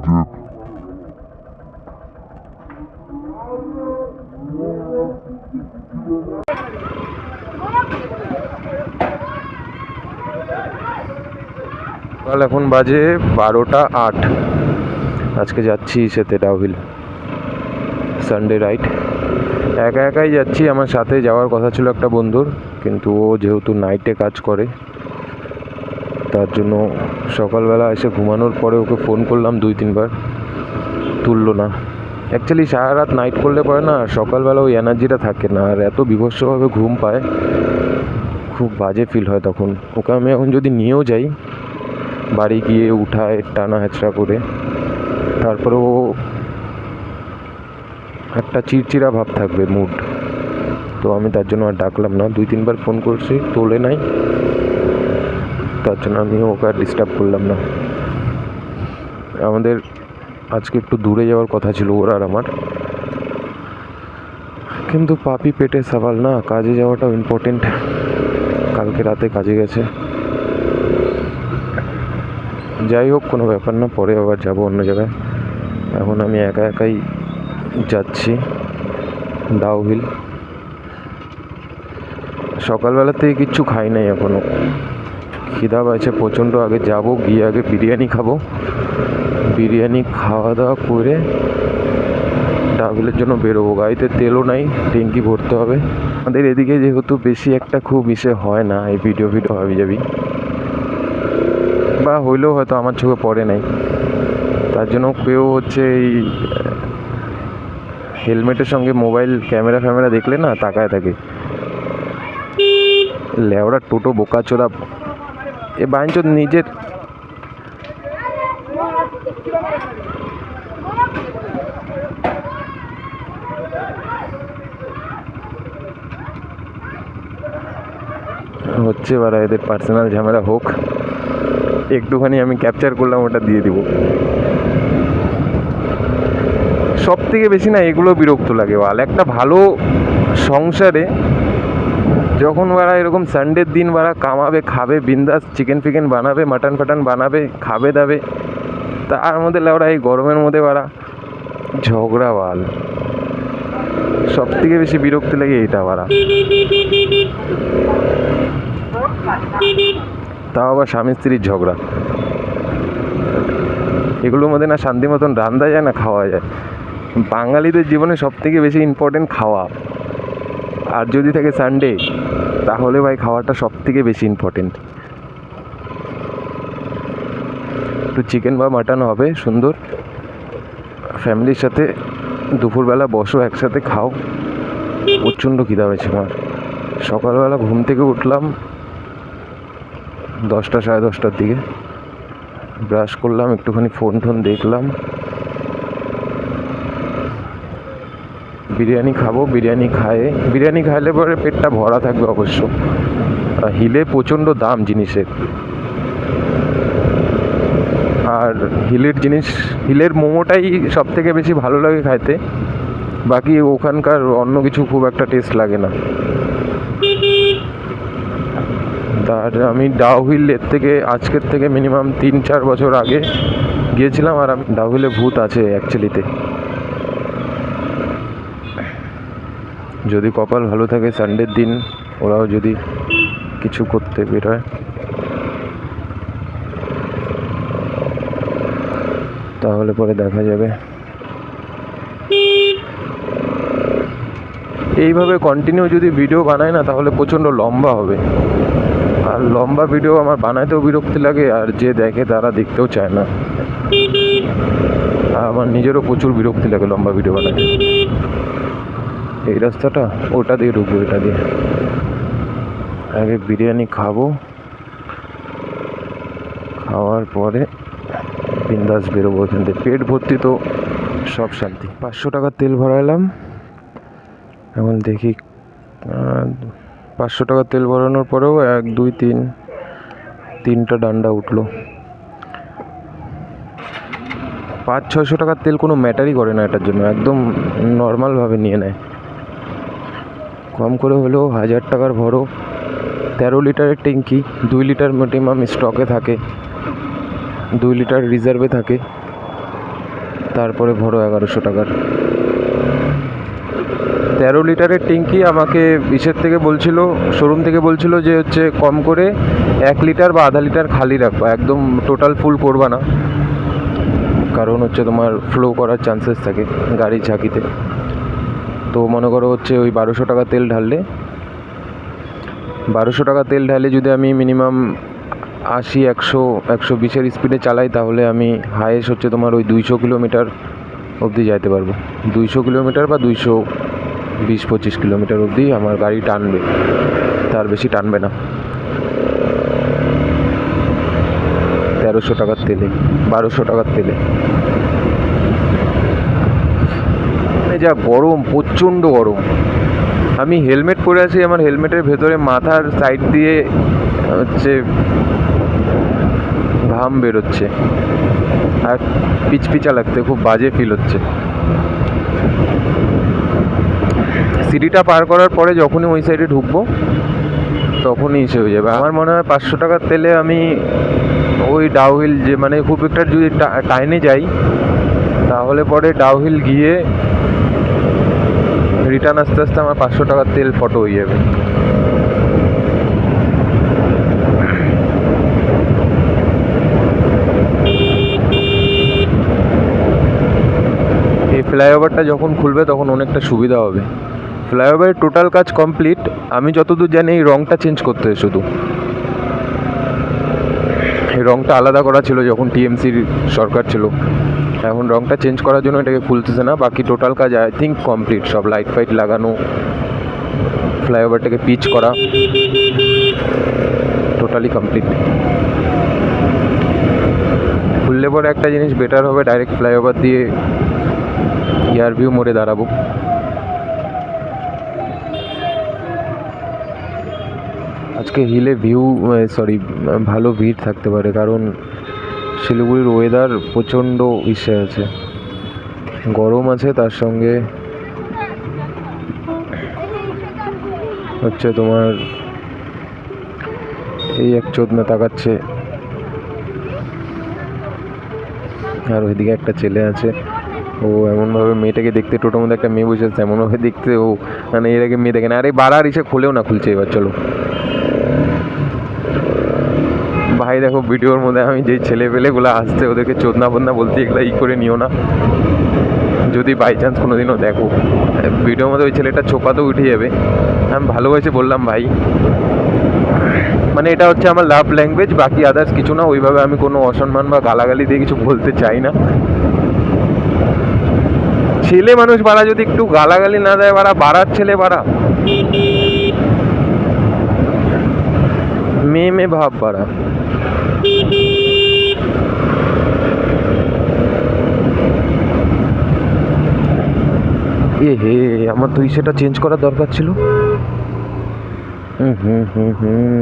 কাল এখন বাজে 12:08। আজকে যাচ্ছি সেতে ডাউহিল, সানডে রাইড। একা একাই যাচ্ছি, আমার সাথে যাওয়ার কথা ছিল একটা বন্ধুর, কিন্তু ও যেহেতু নাইটে কাজ করে তার জন্য সকালবেলা এসে ঘুমানোর পরে ওকে ফোন করলাম 2-3 বার, তুললো না। অ্যাকচুয়ালি সারা রাত নাইট করলে পরে না সকালবেলা ওই এনার্জিটা থাকে না, আর এত বিভৎসভাবে ঘুম পায়, খুব বাজে ফিল হয় তখন। ওকে আমি এখন যদি নিয়েও যাই, বাড়ি গিয়ে উঠায় টানা হেঁচড়া করে, তারপরেও একটা চিড়চিড়া ভাব থাকবে, মুড। তো আমি তার জন্য আর ডাকলাম না। 2-3 বার ফোন করছি, তোলে নাই, তার জন্য আমি ওকে আর ডিস্টার্ব করলাম না। আমাদের আজকে একটু দূরে যাওয়ার কথা ছিল ওর আর আমার, কিন্তু পাপি পেটে সওয়াল না, কাজে যাওয়াটাও ইম্পর্টেন্ট। কালকে রাতে কাজে গেছে। যাই হোক, কোনো ব্যাপার না, পরে আবার যাবো অন্য জায়গায়। এখন আমি একা একাই যাচ্ছি ডাউহিল। সকালবেলা থেকে কিচ্ছু খাই নাই এখনও, খিদা পাইছে প্রচণ্ড। আগে যাব, গিয়ে আগে বিরিয়ানি খাবো, বিরিয়ানি খাওয়া দাওয়া করে ডাউহিলের জন্য বেরোবো। গাড়িতে তেলও নাই, ট্যাঙ্কি ভরতে হবে। আমাদের এদিকে যেহেতু বেশি একটা খুব ইসে হয় না এই ভিডিও হাবি যাবি, বা হইলেও হয়তো আমার চোখে পড়ে নাই, তার জন্য কেউ হচ্ছে এই হেলমেটের সঙ্গে মোবাইল ক্যামেরা দেখলে না তাকায় থাকে। লেওড়া টোটো বোকাচোদা, এ বাইঞ্চোদ নিজের হচ্ছে, বারা এদের পার্সোনাল ঝামেলা হোক, একটুখানি আমি ক্যাপচার করলাম, ওটা দিয়ে দিব। সব থেকে বেশি না এগুলো বিরক্ত লাগে বাল। একটা ভালো সংসারে যখন ওরা এরকম সানডের দিন ওরা কামাবে, খাবে, বিন্দাস চিকেন ফিকেন বানাবে, মাটন ফাটন বানাবে, খাবে দাবে, তার মধ্যে ওরা এই গরমের মধ্যে ওরা ঝগড়া বাল। সব থেকে বেশি বিরক্তি লাগে এটা ওরা, তাও আবার স্বামী স্ত্রীর ঝগড়া। এগুলোর মধ্যে না শান্তি মতন রান্না যায় না খাওয়া যায়। বাঙালিদের জীবনে সব থেকে বেশি ইম্পর্টেন্ট খাওয়া, আর যদি থাকে সানডে, তাহলে ভাই খাওয়াটা সব থেকে বেশি ইম্পর্টেন্ট। একটু চিকেন বা মাটন হবে সুন্দর, ফ্যামিলির সাথে দুপুরবেলা বসো, একসাথে খাও। প্রচণ্ড খিদা হয়েছে আমার। সকালবেলা ঘুম থেকে উঠলাম 10টা সাড়ে 10টার দিকে, ব্রাশ করলাম, একটুখানি ফোন দেখলাম, বিরিয়ানি খাবো। বিরিয়ানি খাইলে পরে পেটটা ভরা থাকবে অবশ্য। হিলে প্রচণ্ড দাম জিনিসের, আর হিলের মোমোটাই সব থেকে বেশি ভালো লাগে খাইতে, বাকি ওখানকার অন্য কিছু খুব একটা টেস্ট লাগে না। তার আমি ডাউহিল আজকের থেকে মিনিমাম 3-4 বছর আগে গিয়েছিলাম, আর আমি ডাউহিলে ভূত আছে অ্যাকচুয়ালিতে। যদি কপাল ভালো থাকে সানডের দিন ওরাও যদি কিছু করতে বেরোয়, তাহলে পরে দেখা যাবে। এইভাবে কন্টিনিউ যদি ভিডিও বানায় না, তাহলে প্রচণ্ড লম্বা হবে, আর লম্বা ভিডিও আমার বানাতেও বিরক্তি লাগে, আর যে দেখে তারা দেখতেও চায় না। আমার নিজেরও প্রচুর বিরক্তি লাগে লম্বা ভিডিও বানাতে। এই রাস্তাটা, ওটা দিয়ে ঢুকবো, এটা দিয়ে আগে বিরিয়ানি খাবো, খাওয়ার পরে বিন্দাস বেরোবো এখান থেকে। পেট ভর্তি তো সব শান্তি। 500 টাকার তেল ভরালাম। এখন দেখি 500 টাকার তেল ভরানোর পরেও 1 2 3টা ডান্ডা উঠলো। 500-600 টাকার তেল কোনো ম্যাটারই করে না এটার জন্য, একদম নর্মালভাবে নিয়ে নেয়। কম করে হলেও 1000 টাকার ভরো, 13 লিটারের ট্যাঙ্কি, 2 লিটার মিনিমাম স্টকে থাকে, 2 লিটার রিজার্ভে থাকে। তারপরে ভরো 1100 টাকার। 13 লিটারের ট্যাঙ্কি আমাকে ইসের থেকে বলছিল, শোরুম থেকে বলছিল যে হচ্ছে কম করে 1 লিটার বা আধা লিটার খালি রাখবা, একদম টোটাল ফুল করবা না, কারণ হচ্ছে তোমার ফ্লো করার চান্সেস থাকে গাড়ির ঝাঁকিতে। তো মনে করো হচ্ছে ওই 1200 টাকা তেল ঢাললে, 1200 টাকা তেল ঢালে যদি আমি মিনিমাম 80, 100, 120-এর স্পিডে চালাই, তাহলে আমি হাইয়েস্ট হচ্ছে তোমার ওই 200 কিলোমিটার অবধি যাইতে পারবো। 200 কিলোমিটার বা 220-25 কিলোমিটার অবধি আমার গাড়ি টানবে, তার বেশি টানবে না। 1300 টাকার তেলে, 1200 টাকার তেলে। যা গরম, প্রচণ্ড গরম। আমি হেলমেট পরে আছি, আমার হেলমেটের ভেতরে মাথার সাইড দিয়ে হচ্ছে ঘাম বেরোচ্ছে আর পিচপিচা লাগছে, খুব বাজে ফিল হচ্ছে। সিটিটা পার করার পরে যখনই ওই সাইডে ঢুকবো তখনই এসে হয়ে যাবে। আমার মনে হয় 500 টাকার তেলে আমি ওই ডাউহিল, যে মানে খুব একটা যদি টাইনে যাই, তাহলে পরে ডাউহিল গিয়ে রিটার্ন আস্তে আস্তে আমার 500 টাকার তেল ফটো হয়ে যাবে। এই ফ্লাইওভারটা যখন খুলবে তখন অনেকটা সুবিধা হবে। ফ্লাইওভারের টোটাল কাজ কমপ্লিট, আমি যতদূর জানি এই রংটা চেঞ্জ করতে হয় শুধু। এই রংটা আলাদা করা ছিল যখন টিএমসির সরকার ছিল, এখন রংটা চেঞ্জ করার জন্য এটাকে খুলতেছে না। বাকি টোটাল কাজ আই থিঙ্ক কমপ্লিট, সব লাইট ফাইট লাগানো, ফ্লাইওভারটাকে পিচ করা, টোটালি কমপ্লিট। খুললে পরে একটা জিনিস বেটার হবে, ডাইরেক্ট ফ্লাইওভার দিয়ে ইয়ার ভিউ মোড়ে দাঁড়াবো। আজকে হিলে ভালো ভিড় থাকতে পারে, কারণ শিলিগুড়ির ওয়েদার প্রচণ্ড ইসে আছে, গরম আছে, তার সঙ্গে হচ্ছে তোমার এই এক চোদনা তাকাচ্ছে, আর ওইদিকে একটা ছেলে আছে, ও এমনভাবে মেয়েটাকে দেখতে, টোটোর মধ্যে একটা মেয়ে বসে আছে, এমনভাবে দেখতে ও মানে এর আগে মেয়ে দেখে না। আরে বাড়ার ইসে খুলেও না, খুলছে এবার। চলো ভাই, দেখো ভিডিওর মধ্যে আমি যেই ছেলে পেলেগুলো আসছে ওদেরকে চোদনা বদনা বলতে, এগুলো করে নিও না, যদি বাই চান্স কোনোদিনও দেখো। ভিডিওর মধ্যে ওই ছেলেটা ছোপাতেও উঠে যাবে, আমি ভালোবেসে বললাম ভাই, মানে এটা হচ্ছে আমার লাভ ল্যাঙ্গুয়েজ, বাকি আদার্স কিছু না। ওইভাবে আমি কোনো অসম্মান বা গালাগালি দিয়ে কিছু বলতে চাই না। ছেলে মানুষ বাড়া যদি একটু গালাগালি না দেয়, বাড়ার ছেলে বাড়া, মেয়ে ভাব বাড়া। হে, আমার তো সেটা চেঞ্জ করার দরকার ছিল।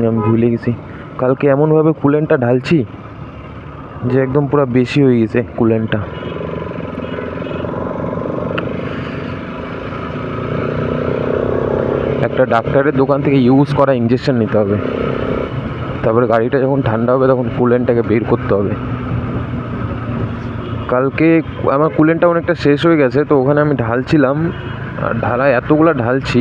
আমি ভুলে গেছি। কালকে এমনভাবে কুলেন্টটা ঢালছি যে একদম পুরো বেশি হয়ে গেছে কুলেন্টটা। একটা ডাক্তারের দোকান থেকে ইউজ করা ইঞ্জেকশন নিতে হবে, তারপরে গাড়িটা যখন ঠান্ডা হবে তখন কুলেন্টটাকে বের করতে হবে। কালকে আমার কুলেন্টটা অনেকটা শেষ হয়ে গেছে, তো ওখানে আমি ঢালছিলাম, আর এতগুলো ঢালছি।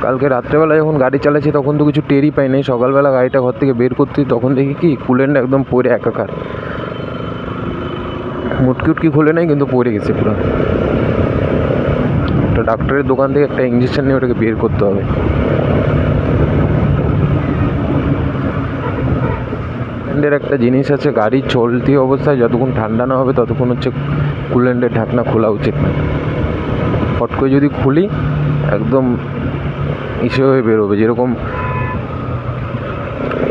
কালকে রাত্রেবেলা যখন গাড়ি চালাচ্ছি তখন তো কিছু টেরই পাই নাই, সকালবেলা গাড়িটা ঘর থেকে বের করতে তখন দেখি কি কুলেন্ট একদম পড়ে একাকার, মুটকি খুলে নাই কিন্তু পড়ে গেছে পুরো। একটা ডাক্তারের দোকান থেকে একটা ইঞ্জেকশন নিয়ে ওটাকে বের করতে হবে। কুলেন্টের একটা জিনিস আছে, গাড়ি চলতি অবস্থায় যতক্ষণ ঠান্ডা না হবে ততক্ষণ হচ্ছে কুলেন্টের ঢাকনা খোলা উচিত না। ফট করে যদি খুলি একদম ইসে হয়ে বেরোবে, যেরকম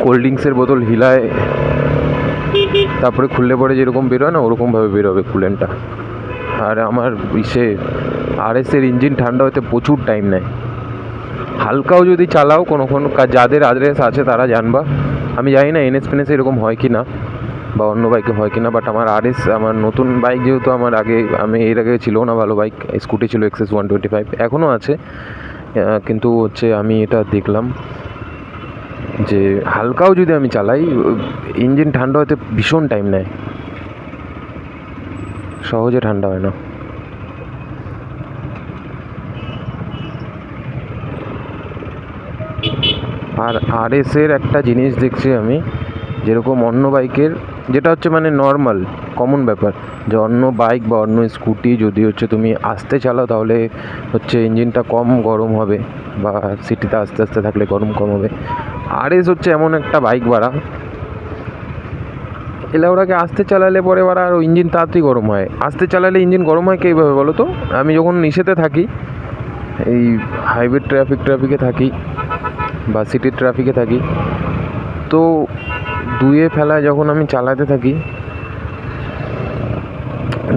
কোল্ড ড্রিঙ্কসের বোতল হিলায় তারপরে খুললে পরে যেরকম বেরোয় না, ওরকমভাবে বেরোবে কুলেন্টটা। আর আমার RS-এর ইঞ্জিন ঠান্ডা হতে প্রচুর টাইম নেয়। হালকাও যদি চালাও কোনো যাদের RS আছে তারা জানবা, আমি জানি না NS ফেনেসে এরকম হয় কি না বা অন্য বাইকে হয় কি না, বাট আমার RS, আমার নতুন বাইক যেহেতু, আমি এর আগে ছিল না ভালো বাইক, স্কুটি ছিল XS 125, এখনও আছে, কিন্তু হচ্ছে আমি এটা দেখলাম যে হালকাও যদি আমি চালাই ইঞ্জিন ঠান্ডা হতে ভীষণ টাইম নেয়। সহজে ঠান্ডা হয় না। আর আরএসের একটা জিনিস দেখছি আমি, যেরকম অন্য বাইকের যেটা হচ্ছে মানে নর্মাল কমন ব্যাপার, যে অন্য বাইক বা অন্য স্কুটি যদি হচ্ছে তুমি আস্তে চালাও তাহলে হচ্ছে ইঞ্জিনটা কম গরম হবে, বা সিটিতে আস্তে আস্তে থাকলে গরম কম হবে। আরএস হচ্ছে এমন একটা বাইক বাড়া, এলে ওটাকে আস্তে চালালে পরে বাড়া আর ইঞ্জিন তাড়াতাড়ি গরম হয়। আস্তে চালালে ইঞ্জিন গরম হয় কীভাবে বলো তো? আমি যখন নিচেতে থাকি, এই হাইওয়ে ট্রাফিকে থাকি বা সিটির ট্রাফিকে থাকি, তো দুয়ে ফেলায় যখন আমি চালাতে থাকি,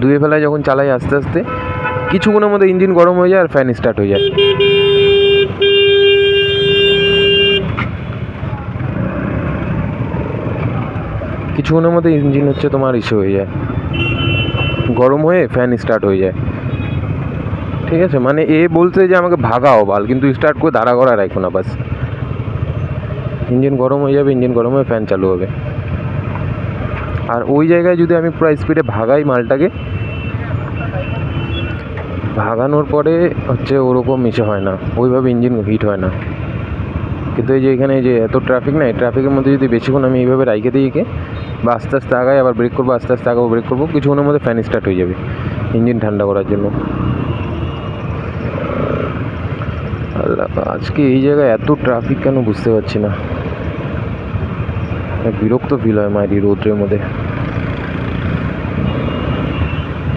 দুয়ে ফেলায় যখন চালাই আস্তে আস্তে, কিছুক্ষণের মধ্যে ইঞ্জিন গরম হয়ে যায় আর ফ্যান স্টার্ট হয়ে যায়। কিছুক্ষণের মধ্যে ইঞ্জিন হচ্ছে তোমার ইস্যু হয়ে যায়, গরম হয়ে ফ্যান স্টার্ট হয়ে যায়। ঠিক আছে, মানে এ বলছে যে আমাকে ভাগাও বাল, কিন্তু স্টার্ট করে দাঁড়া করা রাখো না, বাস ইঞ্জিন গরম হয়ে যাবে, ইঞ্জিন গরম হয়ে ফ্যান চালু হবে। আর ওই জায়গায় যদি আমি পুরো স্পিডে ভাগাই মালটাকে, ভাগানোর পরে হচ্ছে ওরকম মিশে হয় না, ওইভাবে ইঞ্জিন হিট হয় না। কিন্তু এই যে এখানে যে এত ট্রাফিক না, এই ট্রাফিকের মধ্যে যদি বেশিক্ষণ আমি এইভাবে রাইখে দিই বা আস্তে আস্তে আগাই, আবার ব্রেক করবো, আস্তে আস্তে আগাবো, ব্রেক করবো, কিছুক্ষণের মধ্যে ফ্যান স্টার্ট হয়ে যাবে ইঞ্জিন ঠান্ডা করার জন্য। আল্লাহ, আজকে এই জায়গায় এত ট্রাফিক কেন বুঝতে পারছি না, বিরক্ত ফিল হয় মায়ের রোদ্রের মধ্যে।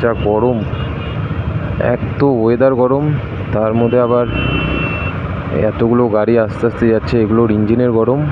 যা গরম, এক তো ওয়েদার গরম, তার মধ্যে আবার এতগুলো গাড়ি আস্তে আস্তে যাচ্ছে, এগুলোর ইঞ্জিনের গরম।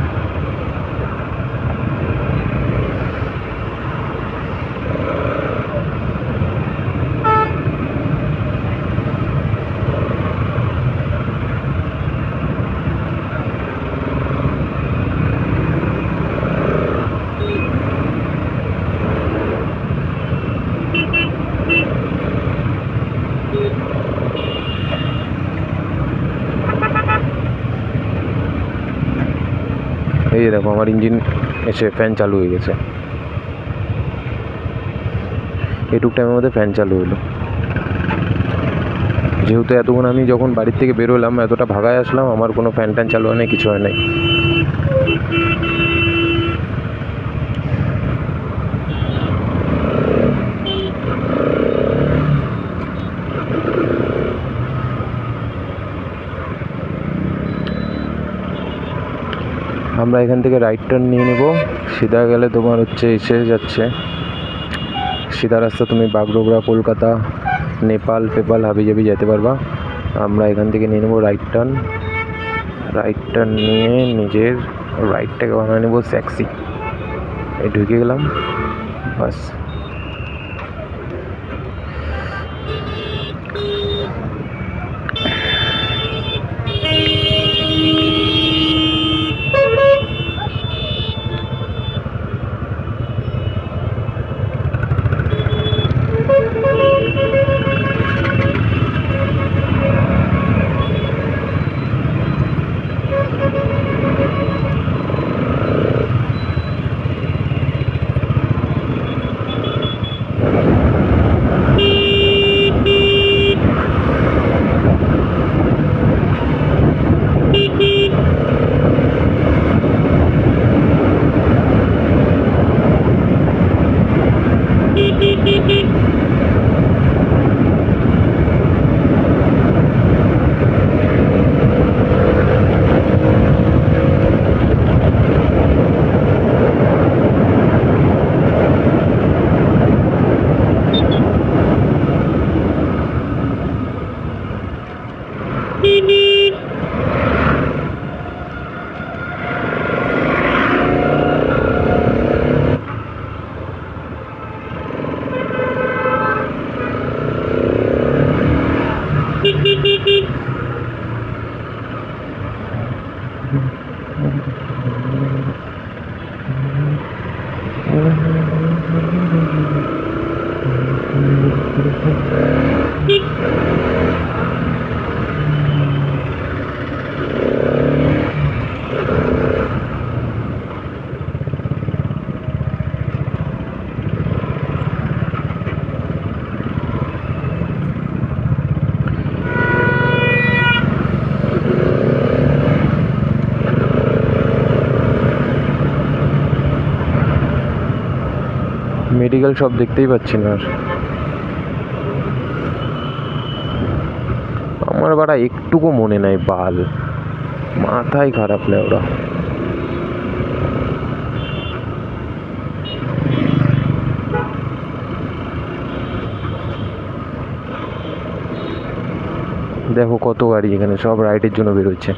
এই দেখো আমার ইঞ্জিন এসে ফ্যান চালু হয়ে গেছে, এটুক টাইমের মধ্যে ফ্যান চালু হলো। যেহেতু এতক্ষণ আমি যখন বাড়ির থেকে বেরোলাম, এতটা ভাগায় আসলাম, আমার কোনো ফ্যান ট্যান চালু হয় নাই, কিছু হয় নাই। আমরা এখান থেকে রাইট টার্ন নিয়ে নেব, সিধা গেলে তোমার হচ্ছে এসে যাচ্ছে সিধা রাস্তা, তুমি বাগডোগরা, কলকাতা, নেপাল ফেপাল হাবিজাবি যেতে পারবা। আমরা এখান থেকে নিয়ে নেবো রাইট টার্ন, রাইট টার্ন নিয়ে নিজের রাইটটাকে বানিয়ে নেবো ট্যাক্সি। এই ঢুকে গেলাম, বাস। মেডিকেল শপ দেখতেই পাচ্ছি না আর। আমার বাড়া একটুকু মনে নাই বাল, মাথায় খারাপ লেওরা। দেখো কত গাড়ি এখানে, সব রাইডের জন্য বেরোচ্ছে,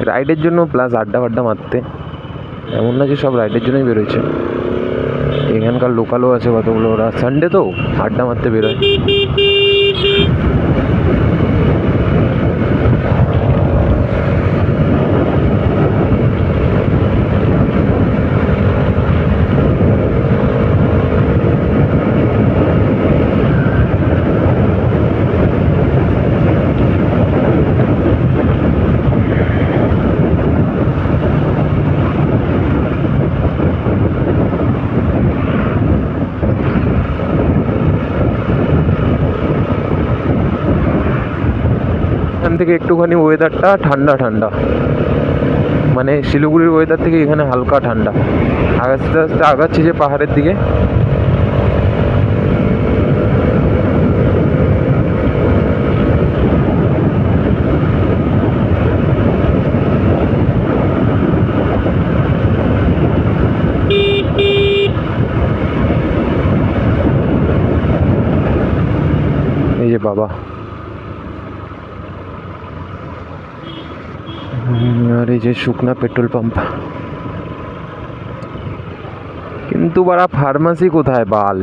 রাইডের জন্য প্লাস আড্ডা ফাড্ডা মারতে। এমন না যে সব রাইডের জন্যই বেরোচ্ছে, এখানকার লোকালও আছে কতগুলো, ওরা সানডে তো আড্ডা মারতে বেরোয়। এখান থেকে একটুখানি ওয়েদারটা ঠান্ডা ঠান্ডা, মানে শিলিগুড়ির ওয়েদার থেকে এখানে হালকা ঠান্ডা। আস্তে আস্তে আগাচ্ছি যে পাহাড়ের দিকে, এই যে বাবা, আর এই যে শুকনা পেট্রোল পাম্প। কিন্তু বাড়া ফার্মাসি কোথায় বাল?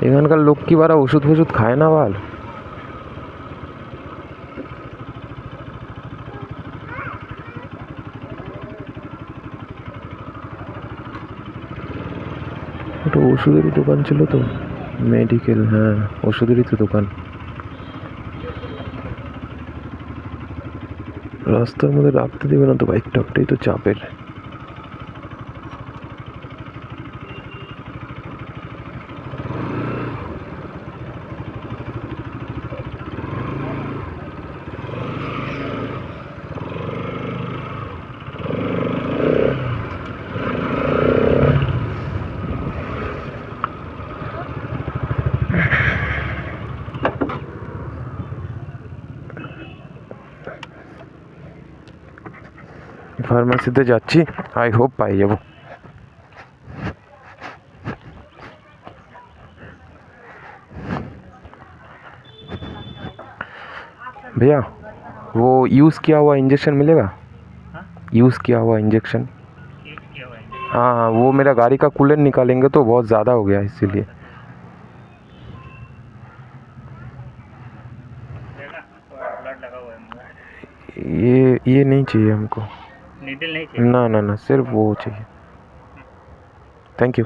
এখানকার লোক কি বাড়া ওষুধ ফষুধ খায় না বাল? ওটা ওষুধেরই দোকান ছিল তো, মেডিকেল, হ্যাঁ ওষুধেরই তো দোকান। রাস্তার মধ্যে রাখতে দেবে না তো বাইকটা, ওটাই তো চাপের। ফার্মাসিতে যাচ্ছি, আই হোপ পাই যাব। भैया वो यूज़ किया हुआ इंजेक्शन मिलेगा? यूज़ किया हुआ इंजेक्शन? हाँ हाँ, वो मेरा गाड़ी का कूलेंट निकालेंगे तो बहुत ज़्यादा हो गया इसीलिए। ये नहीं चाहिए हमको, नीडल नहीं चाहिए। ना ना ना, सिर्फ वो चाहिए। Thank you.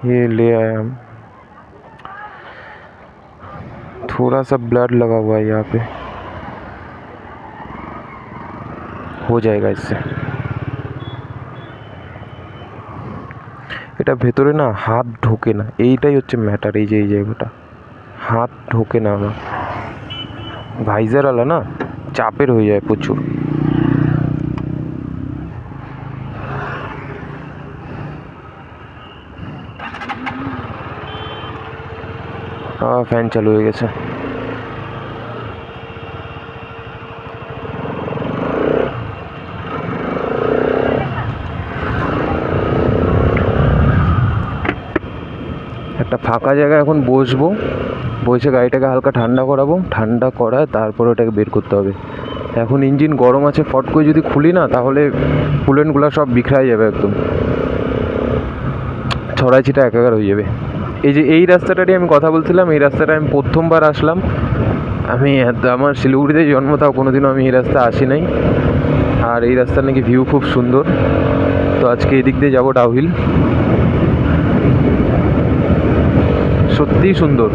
ये ले आया हम, थोड़ा सा ब्लड लगा हुआ है यहाँ पे, हो जाएगा इससे। এটা ভেতরে না হাত ঢোকে না, এইটাই হচ্ছে ম্যাটার। এই যে এই জায়গাটা হাত ঢোকে না আমার, ভাইজার আলা না, চাপের হয়ে যায় প্রচুর। ফ্যান চালু হয়ে গেছে। একটা ফাঁকা জায়গায় এখন বসবো, বসে গাড়িটাকে হালকা ঠান্ডা করাবো, ঠান্ডা করায় তারপরে ওটাকে বের করতে হবে। এখন ইঞ্জিন গরম আছে, ফট করে যদি খুলি না তাহলে কুলেন্টগুলো সব বিখরাই যাবে, একদম ছড়াই ছিটা একাকার হয়ে যাবে। এই যে এই রাস্তাটারই আমি কথা বলছিলাম, এই রাস্তাটা আমি প্রথমবার আসলাম। আমি আমার শিলিগুড়িতে জন্ম, তাও কোনোদিনও আমি এই রাস্তা আসি নাই। আর এই রাস্তার নাকি ভিউ খুব সুন্দর, তো আজকে এদিক দিয়ে যাবো ডাউহিল। সত্যিই সুন্দর,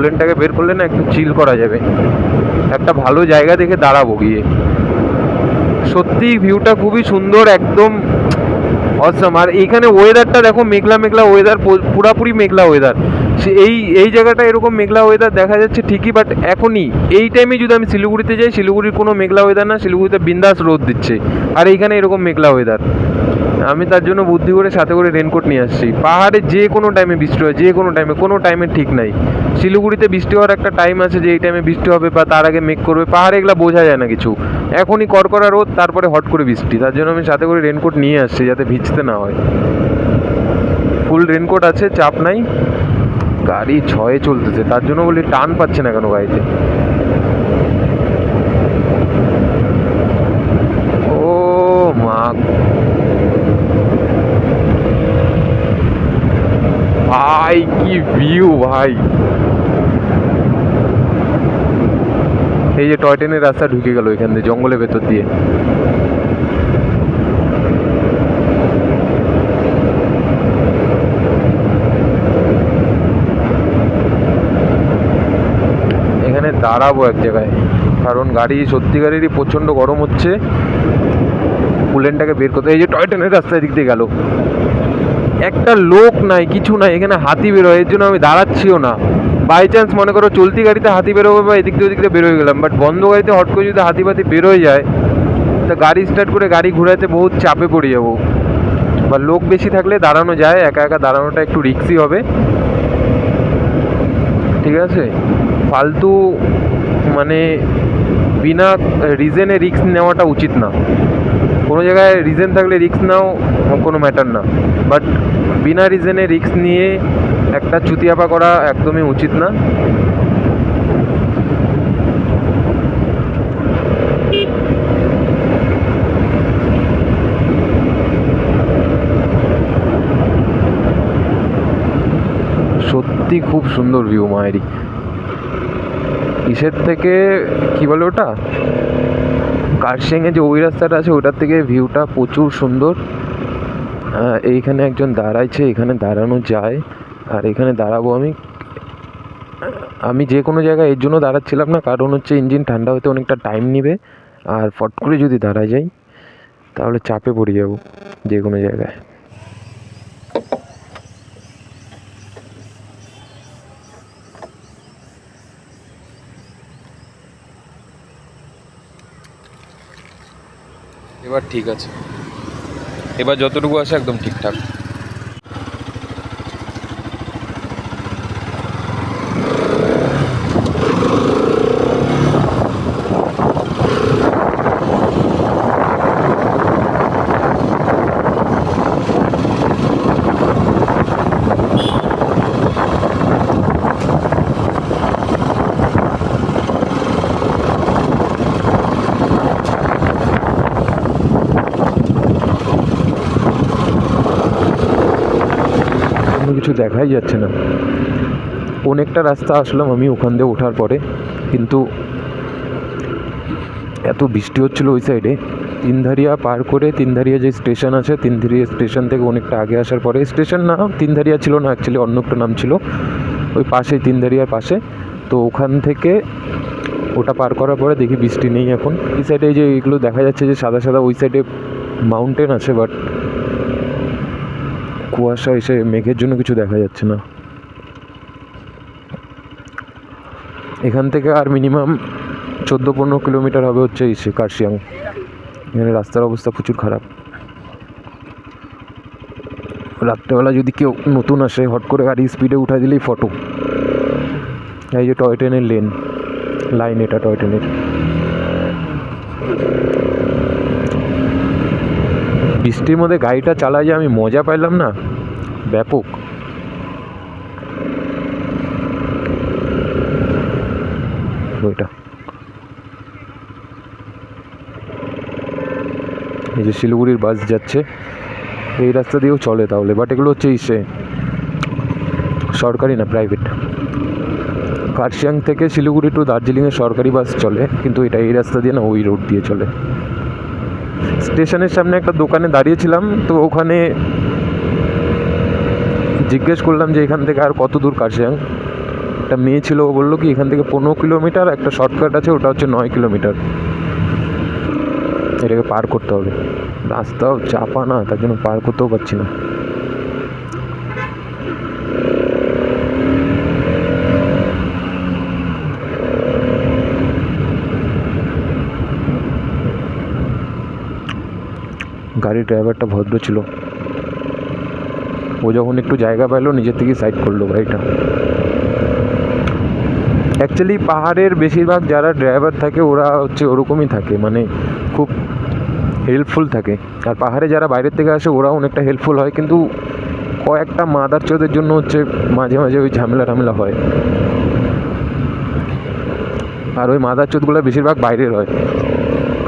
কুলেনটাকে বের করলে না একটু চিল করা যাবে, একটা ভালো জায়গা দেখে দাঁড়াবো গিয়ে। সত্যি ভিউটা খুবই সুন্দর, একদম অসম। আর এইখানে ওয়েদারটা দেখো, মেঘলা মেঘলা ওয়েদার, পুরাপুরি মেঘলা ওয়েদার। এই জায়গাটা এরকম মেঘলা ওয়েদার দেখা যাচ্ছে ঠিকই, বাট এখনই এই টাইমে যদি আমি শিলিগুড়িতে যাই, শিলিগুড়ির কোনো মেঘলা ওয়েদার না, শিলিগুড়িতে বিন্দাস রোদ দিচ্ছে, আর এইখানে এরকম মেঘলা ওয়েদার। আমি তার জন্য বুদ্ধি করে সাথে করে রেনকোট নিয়ে আসছি। পাহাড়ে যে কোনো টাইমে বৃষ্টি হয়, যে কোনো টাইমে, কোনো টাইমের ঠিক নাই। শিলিগুড়িতে বৃষ্টি হওয়ার একটা টাইম আছে যে এই টাইমে বৃষ্টি হবে বা তার আগে মেঘ করবে, পাহাড়ে এগুলো বোঝা যায় না কিছু। এখনই কড়কড়া রোদ, তারপরে হট করে বৃষ্টি। তার জন্য আমি সাথে করে রেনকোট নিয়ে আসছি যাতে ভিজতে না হয়। ফুল রেনকোট আছে, চাপ নাই। গাড়ি 6-এ চলতেছে, তার জন্য বলি টান পাচ্ছে না কেন গাড়িতে। ও মা, ভাই কি ভিউ ভাই! এই যে টয় ট্রেনের রাস্তা ঢুকে গেল এখান দিয়ে, জঙ্গলের ভেতর দিয়ে। এখানে দাঁড়াবো এক জায়গায়, কারণ গাড়ি সত্যিকারেরই প্রচণ্ড গরম হচ্ছে। কুলেনটাকে বের করতে, এই যে টয় ট্রেনের রাস্তায় দিক দিয়ে গেল, একটা লোক নাই, কিছু নাই, এখানে হাতি বেরোয়, এর জন্য আমি দাঁড়াচ্ছিও না। বাই চান্স মনে করো চলতি গাড়িতে হাতি বেরোবে বা এদিক দিয়ে ওদিক দিয়ে বেরোয় গেলাম, বাট বন্ধ গাড়িতে হট করে যদি হাতি ফাতি বেরোয় যায়, তা গাড়ি স্টার্ট করে গাড়ি ঘোরাতে বহুত চাপে পড়ে যাবো। বা লোক বেশি থাকলে দাঁড়ানো যায়, একা একা দাঁড়ানোটা একটু রিস্কি হবে, ঠিক আছে? ফালতু মানে বিনা রিজনে রিস্ক নেওয়াটা উচিত না। কোনো জায়গায় রিজন থাকলে রিস্ক নাও, কোনো ম্যাটার না, বাট বিনা রিজনে রিস্ক নিয়ে একটা চুতিয়াপা করা একদমই উচিত না। সত্যি খুব সুন্দর ভিউ মায়েরই। ইসের থেকে কি বলে ওটা, কার্শিয়াংয়ে যে ওই রাস্তাটা আছে, ওটার থেকে ভিউটা প্রচুর সুন্দর। এইখানে একজন দাঁড়াইছে, এখানে দাঁড়ানো যায়। আর এখানে দাঁড়াবো আমি। আমি যে কোনো জায়গায় এর জন্য দাঁড়াচ্ছিলাম না, কারণ হচ্ছে ইঞ্জিন ঠান্ডা হতে অনেকটা টাইম নেবে, আর ফট করে যদি দাঁড়ায় যাই তাহলে চাপে পড়ে যাব যে কোনো জায়গায়। এবার ঠিক আছে, এবার যতটুকু আসে একদম ঠিকঠাক। কিছু দেখাই যাচ্ছে না। অনেকটা রাস্তা আসলাম আমি ওখান দিয়ে ওঠার পরে, কিন্তু এত বৃষ্টি হচ্ছিলো ওই সাইডে। তিনধারিয়া পার করে, তিনধারিয়া যে স্টেশন আছে, তিনধারিয়া স্টেশন থেকে অনেকটা আগে আসার পরে, স্টেশন না, তিনধারিয়া ছিল না অ্যাকচুয়ালি, অন্য একটা নাম ছিল, ওই পাশেই তিনধারিয়ার পাশে। তো ওখান থেকে ওটা পার করার পরে দেখি বৃষ্টি নেই এখন। এই সাইডে যে এইগুলো দেখা যাচ্ছে যে সাদা সাদা, ওই সাইডে মাউন্টেন আছে, বাট কুয়াশা এসে মেঘের জন্য কিছু দেখা যাচ্ছে না। এখান থেকে আর মিনিমাম 14-15 কিলোমিটার হবে হচ্ছে এসে কার্শিয়াং। এখানে রাস্তার অবস্থা প্রচুর খারাপ। রাত্রেবেলা যদি কেউ নতুন আসে, হট করে গাড়ি স্পিডে উঠা দিলেই ফটো। এই যে টয় ট্রেনের লাইন, এটা টয় ট্রেনের। বৃষ্টির মধ্যে গাড়িটা চালায় যে আমি মজা পাইলাম না, ব্যাপক। ওইটা এই যে শিলিগুড়ির বাস যাচ্ছে, এই রাস্তা দিয়েও চলে তাহলে, বাট এগুলো হচ্ছে ইসে সরকারি না, প্রাইভেট। কার্শিয়াং থেকে শিলিগুড়ি টু দার্জিলিংয়ে সরকারি বাস চলে, কিন্তু এটা এই রাস্তা দিয়ে না, ওই রোড দিয়ে চলে। স্টেশনের সামনে একটা দোকানে দাঁড়িয়েছিলাম, তো ওখানে জিজ্ঞেস করলাম যে এখান থেকে আর কত দূর কার্শিয়াং। একটা মেয়ে ছিল, ও বললো কি এখান থেকে 15 কিলোমিটার একটা শর্টকাট আছে, ওটা হচ্ছে 9 কিলোমিটার, এটাকে পার করতে হবে। রাস্তাও চাপা না, তার জন্য পার করতেও পারছি না। গাড়ির ড্রাইভারটা ভদ্র ছিল, ও যখন একটু জায়গা পাইলো নিজের থেকেই সাইড করলো গাড়িটা। অ্যাকচুয়ালি পাহাড়ের বেশিরভাগ যারা ড্রাইভার থাকে ওরা হচ্ছে ওরকমই থাকে, মানে খুব হেল্পফুল থাকে। আর পাহাড়ে যারা বাইরের থেকে আসে ওরা অনেকটা হেল্পফুল হয়, কিন্তু কয়েকটা মাদার চোদের জন্য হচ্ছে মাঝে মাঝে ওই ঝামেলা হয়। আর ওই মাদার চোদগুলো বেশিরভাগ বাইরের হয়,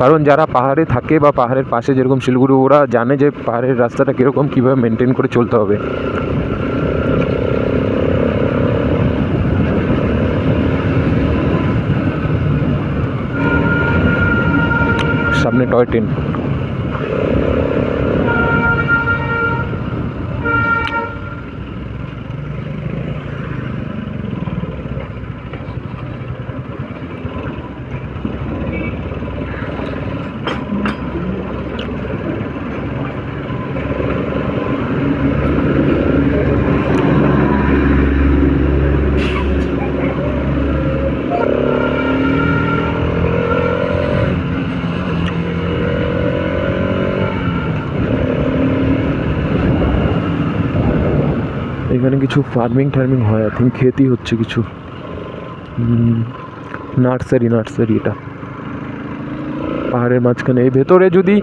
কারণ যারা পাহাড়ে থাকে বা পাহাড়ের পাশে যেরকম শিলিগুড়ি, ওরা জানে যে পাহাড়ের রাস্তাটা কীরকম, কীভাবে মেনটেন করে চলতে হবে। সামনে টয় ট্রেন। এখানে কিছু ফার্মিং হয়, আই থিঙ্ক খেতি হচ্ছে কিছু, নার্সারি এটা পাহাড়ের মাঝখানে। এই ভেতরে যদি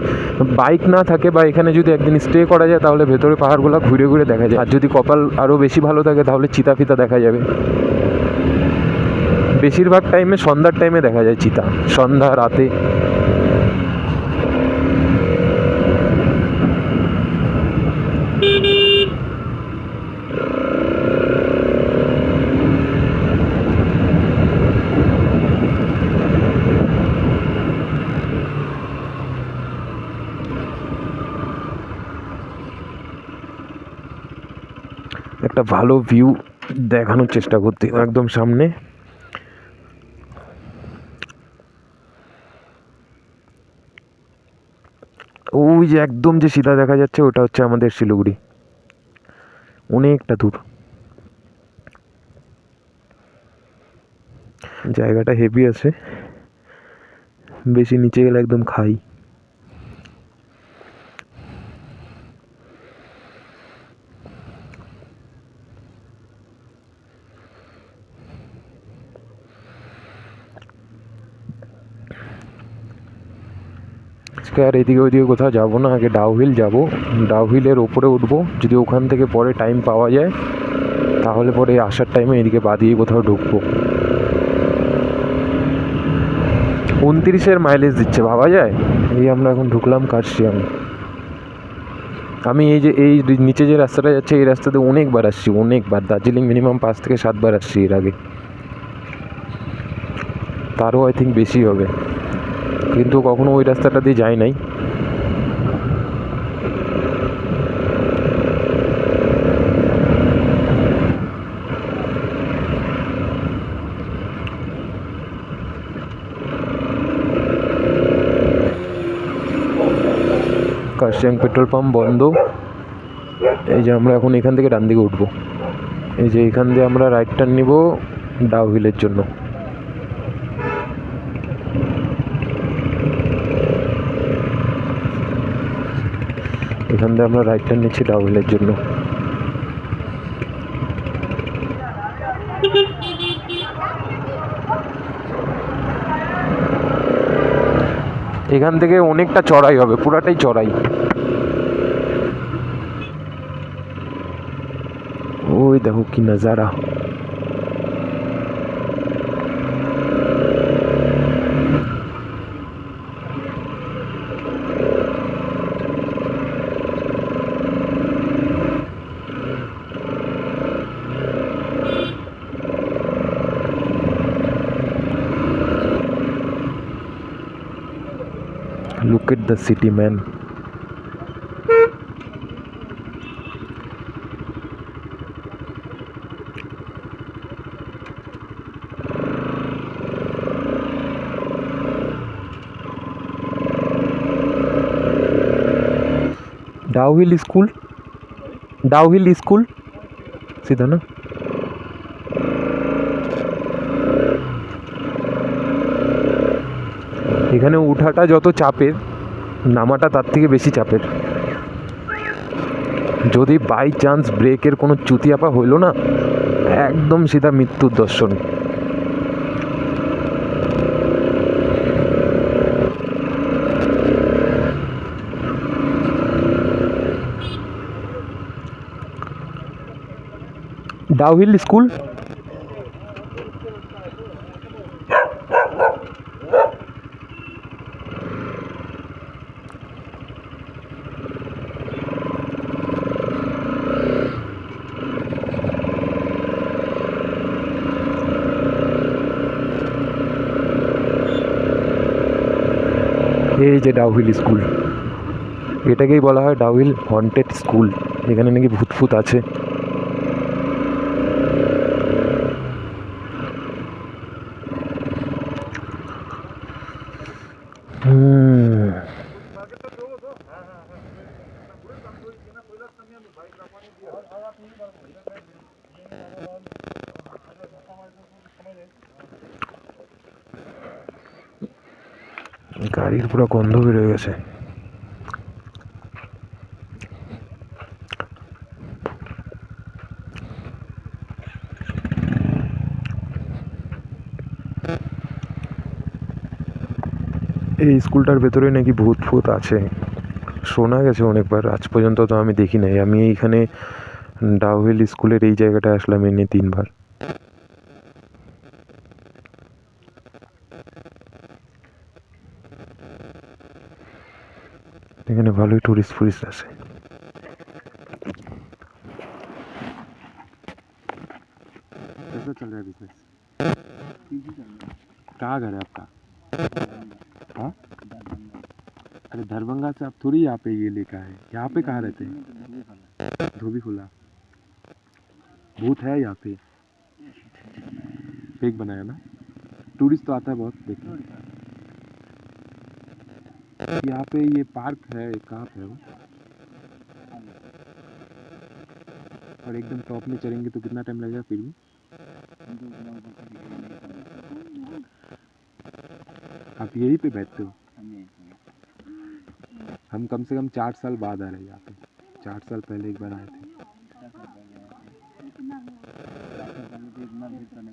বাইক না থাকে বা এখানে যদি একদিন স্টে করা যায় তাহলে ভেতরে পাহাড়গুলো ঘুরে দেখা যায়। আর যদি কপাল আরও বেশি ভালো থাকে তাহলে চিতা ফিতা দেখা যাবে। বেশিরভাগ টাইমে সন্ধ্যার টাইমে দেখা যায় চিতা, সন্ধ্যা রাতে। একটা ভালো ভিউ দেখানোর চেষ্টা করতে একদম সামনে। ওই যে একদম যে সিধা দেখা যাচ্ছে ওটা হচ্ছে আমাদের শিলিগুড়ি, অনেকটা দূর। জায়গাটা হেভি আছে, বেশি নিচে গেলে একদম খাই। আজকে আর এদিকে ওইদিকে কোথাও যাবো না, আগে ডাউহিল যাবো, ডাউহিলের ওপরে উঠবো। যদি ওখান থেকে পরে টাইম পাওয়া যায় তাহলে পরে আসার টাইমে এদিকে বাদিয়ে কোথাও ঢুকবো। 29-এর মাইলেজ দিচ্ছে, ভাবা যায়। এই আমরা এখন ঢুকলাম কার্শিয়াং। আমি এই নিচে যে রাস্তাটা যাচ্ছে এই রাস্তাতে অনেকবার আসছি, অনেকবার। দার্জিলিং মিনিমাম 5 থেকে 7 বার আসছি এর আগে, তারও আই থিঙ্ক বেশি হবে, কিন্তু কখনো ওই রাস্তাটা দিয়ে যাই নাই। কার্শিয়াং পেট্রোল পাম্প বন্ধ। এই যে আমরা এখন এখান থেকে ডান দিকে উঠবো, এই যে এখান দিয়ে আমরা রাইট টার্ন নিব ডাউহিলের জন্য। এখান দিয়ে আমরা রাইট টার্ন নিচ্ছি ডাউহিলের জন্য। এখান থেকে অনেকটা চড়াই হবে, পুরাটাই চড়াই। ওই দেখো কি নজারা। Look at the city, man. Dowhill school, Dowhill school सीधा ना। এখানে উঠাটা যত চাপের, নামাটা তার থেকে বেশি চাপের। যদি বাই চান্স ব্রেকের কোনো চুতিয়াপা হইলো না, একদম সিধা মৃত্যুর দর্শন। ডাউহিল স্কুল, এই যে ডাউহিল স্কুল, এটাকেই বলা হয় ডাউহিল হন্টেড স্কুল। এখানে নাকি ভূত ফুত আছে। গাড়ির পুরো গন্ধ বেরোয় গেছে। এই স্কুলটার ভেতরে নাকি ভূত ফুত আছে, শোনা গেছে অনেকবার। আজ পর্যন্ত তো আমি দেখি নাই। আমি এইখানে ডাউহিল স্কুলের এই জায়গাটায় আসলাম এনে 3বার। এখানে ভালোই টুরিস্ট ফুরিস্ট আছে। कैसा चल रहा है बिजनेस? कहाँ घर है आपका? हाँ, अरे दरभंगा से आप थोड़ी यहाँ पे ये लेकर आए। यहाँ पे कहाँ रहते हैं? धोबी खुला। भूत है यहाँ पे? फेक बनाया ना। टूरिस्ट तो आता है बहुत देखने। यहाँ पे ये पार्क है, कहाँ पे है वो? और एकदम टॉप में चढ़ेंगे तो कितना टाइम लगेगा फिर भी? आप यहीं पे बैठते हो? हम कम से कम 4 साल बाद आ रहे हैं यहाँ पे। 4 साल पहले एक बार आए थे।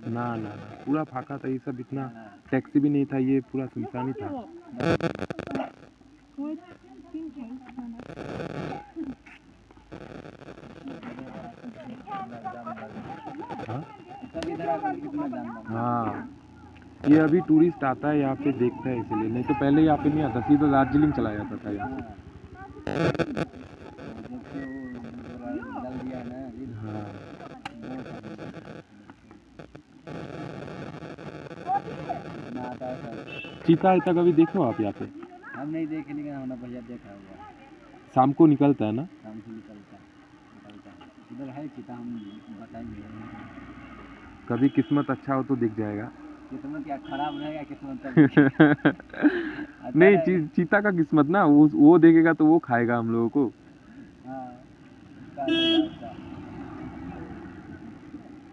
ना ना ना, पूरा फाका था। ये सब इतना टैक्सी भी नहीं था, ये पूरा सुनसान ही था। हाँ, ये अभी टूरिस्ट आता है यहाँ पे, देखता है इसलिए। नहीं तो पहले यहाँ पे नहीं आता, सीधा दार्जिलिंग चला जाता था यहाँ से। हाँ, चीता इतना कभी देखो आप यहाँ पे? हम नहीं देखे, लेकिन हमारा भैया देखा हुआ। शाम को निकलता है ना? शाम को निकलता है। इधर है चीता, हम बताएंगे। कभी किस्मत अच्छा हो तो दिख जाएगा। किस्मत क्या खराब रहेगा, किस्मत नहीं, चीता का किस्मत ना, वो देखेगा तो वो खाएगा हम लोगों को। हाँ,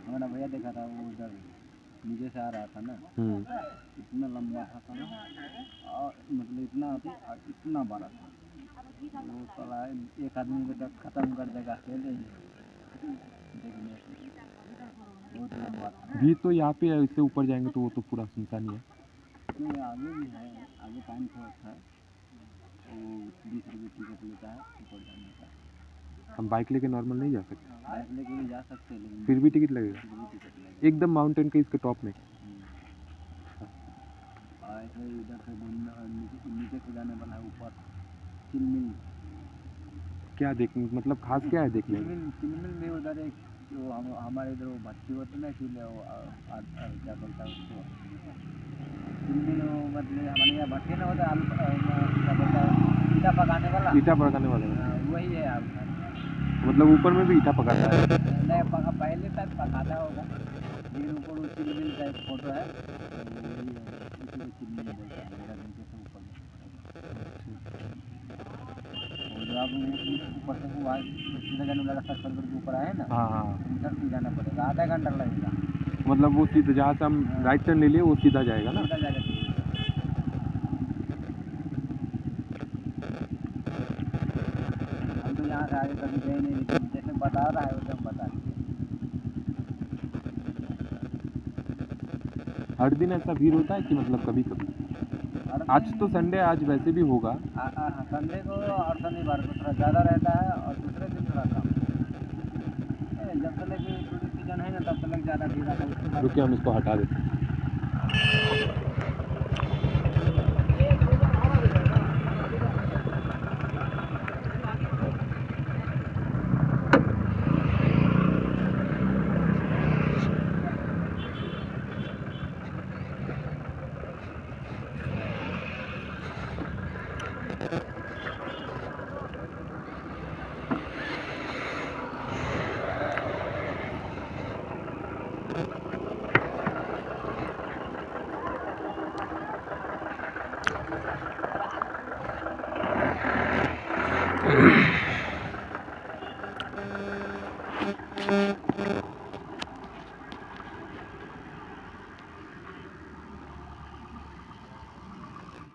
हमारा भैया देखा था, वो उधर नीचे से आ रहा था ना, इतना लंबा था ना, और मतलब इतना इतना बड़ा था। वो साला एक आदमी को जब खत्म कर देगा अकेले देखने से। बहुत लंबा था। भी तो यहाँ पे इससे ऊपर जाएंगे तो वो तो पूरा सुनसान ही है। नहीं, आगे भी है, आगे टाइम थोड़ा है। वो 20 रुपये टिकट लेता है ऊपर जाने का। हम बाइक लेके नॉर्मल नहीं जा सकते? बाइक लेके भी जा सकते हैं, लेकिन फिर भी टिकट लगेगा? एकदम माउंटेन के इसके टॉप में? ऐसे इधर से नीचे से जाने वाला है ऊपर चिलमिल। क्या देखने, मतलब खास क्या है देखने में? चिलमिल में उधर एक जो हमारे इधर वो भट्टी होती है ना, चूल्हे, वो क्या बोलता है उसको, चिलमिल। मतलब हमारे यहाँ भट्टी ना होता है, क्या बोलता है, ईटा पकाने वाला। ईटा पकाने वाला वही है आपका। मतलब ऊपर में भी ईटा पकाता है? नहीं, पहले तक पकाता होगा, लेकिन ऊपर वो चिलमिल का एक फोटो है, वही है, इसी को चिलमिल बोलते हैं। नीचे से ऊपर, और जब आप ऊपर से वो सीधा जाने वाला रास्ता छोड़ करके ऊपर आए ना, हाँ हाँ, उधर से जाना पड़ेगा, आधा घंटा लगेगा। मतलब वो सीधा जहाँ से हम राइट टर्न ले लिए वो सीधा जाएगा ना। सीधा जाएगा सीधा। हम तो यहाँ से आगे कभी गए नहीं, लेकिन जैसे बता रहा है वैसे हम बता दिए। हर दिन ऐसा भीड़ होता है कि मतलब कभी कभी? आज तो संडे, आज वैसे भी होगा। संडे को और शनिवार को थोड़ा ज़्यादा रहता है और दूसरे दिन थोड़ा कम। जब तक कि टूरिस्ट सीजन है ना तब तक ज़्यादा भीड़ आता है, उसके बाद रुकिए हम इसको हटा देते हैं।